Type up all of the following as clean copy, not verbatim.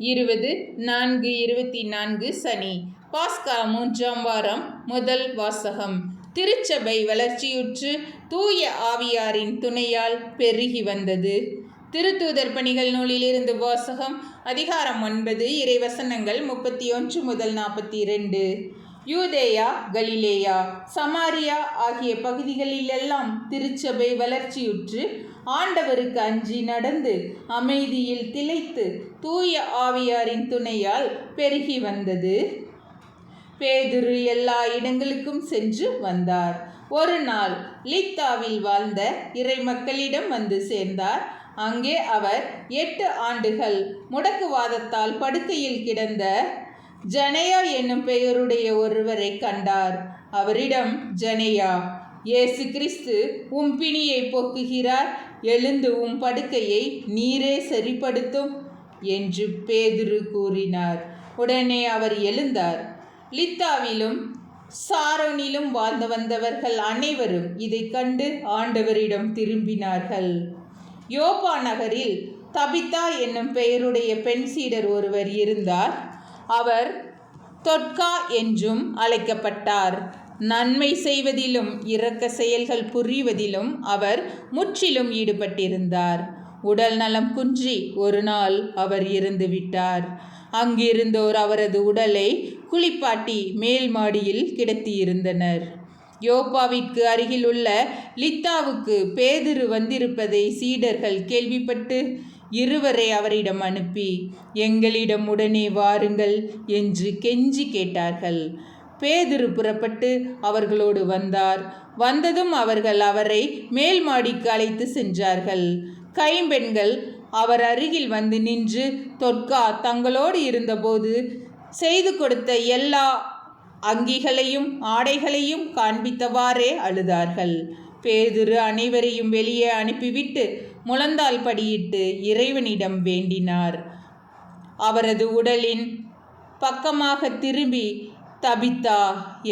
20/4/24 சனி. பாஸ்கா 3ஆம் வாரம். முதல் வாசகம். திருச்சபை வளர்ச்சியுற்று தூய ஆவியாரின் துணையால் பெருகி வந்தது. திருத்தூதர் பணிகள் நூலிலிருந்து வாசகம். அதிகாரம் 9, இறைவசனங்கள் 31 முதல் 42. யூதேயா, கலிலேயா, சமாரியா ஆகிய பகுதிகளிலெல்லாம் திருச்சபை வளர்ச்சியுற்று ஆண்டவருக்கு அஞ்சி நடந்து அமைதியில் திளைத்து தூய ஆவியாரின் துணையால் பெருகி வந்தது. பேதுரு எல்லா இடங்களுக்கும் சென்று வந்தார். ஒரு நாள் லித்தாவில் வாழ்ந்த இறை மக்களிடம் வந்து சேர்ந்தார். அங்கே அவர் 8 ஆண்டுகள் முடக்குவாதத்தால் படுக்கையில் கிடந்த ஜனேயா என்னும் பெயருடைய ஒருவரை கண்டார். அவரிடம், ஜனேயா, இயேசு கிறிஸ்து உம் பிணியை போக்குகிறார், எழுந்து உம் படுக்கையை நீரே சரிப்படுத்தும் என்று பேதுரு கூறினார். உடனே அவர் எழுந்தார். லித்தாவிலும் சாரோனிலும் வாழ்ந்து வந்தவர்கள் அனைவரும் இதை கண்டு ஆண்டவரிடம் திரும்பினார்கள். யோப்பா நகரில் தபித்தா என்னும் பெயருடைய பெண் சீடர் ஒருவர் இருந்தார். அவர் தொட்கா என்றும் அழைக்கப்பட்டார். நன்மை செய்வதிலும் இரக்க செயல்கள் புரிவதிலும் அவர் முற்றிலும் ஈடுபட்டிருந்தார். உடல் நலம் குன்றி ஒரு நாள் அவர் இறந்து விட்டார். அங்கிருந்தோர் அவரது உடலை குளிப்பாட்டி மேல் மாடியில் கிடத்தியிருந்தனர். யோப்பாவிற்கு அருகில் உள்ள லித்தாவுக்கு பேதுரு வந்திருப்பதை சீடர்கள் கேள்விப்பட்டு இருவரை அவரிடம் அனுப்பி, எங்களிடம் உடனே வாருங்கள் என்று கெஞ்சி கேட்டார்கள். பேதுரு புறப்பட்டு அவர்களோடு வந்தார். வந்ததும் அவர்கள் அவரை மேல் மாடிக்கு அழைத்து சென்றார்கள். கைம்பெண்கள் அவர் அருகில் வந்து நின்று தொட்கா தங்களோடு இருந்தபோது செய்து கொடுத்த எல்லா அங்கிகளையும் ஆடைகளையும் காண்பித்தவாறே அழுதார்கள். பேதுரு அனைவரையும் வெளியே அனுப்பிவிட்டு முழந்தால் படியிட்டு இறைவனிடம் வேண்டினார். அவரது உடலின் பக்கமாக திரும்பி, தபித்தா,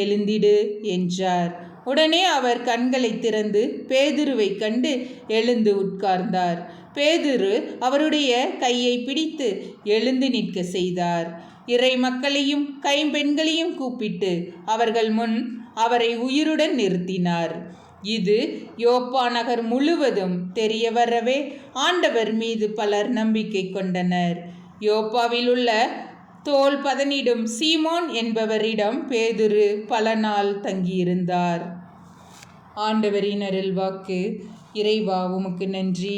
எழுந்திடு என்றார். உடனே அவர் கண்களை திறந்து பேதுருவை கண்டு எழுந்து உட்கார்ந்தார். பேதுரு அவருடைய கையை பிடித்து எழுந்து நிற்க செய்தார். இறை மக்களையும் கைம்பெண்களையும் கூப்பிட்டு அவர்கள் முன் அவரை உயிருடன் நிறுத்தினார். இது யோப்பா நகர் முழுவதும் தெரிய வரவே ஆண்டவர் மீது பலர் நம்பிக்கை கொண்டனர். யோப்பாவில் உள்ள தோல் பதனிடும் சீமோன் என்பவரிடம் பேதுரு பல நாள் தங்கியிருந்தார். ஆண்டவரின் அருள்வாக்கு. இறைவா, உமக்கு நன்றி.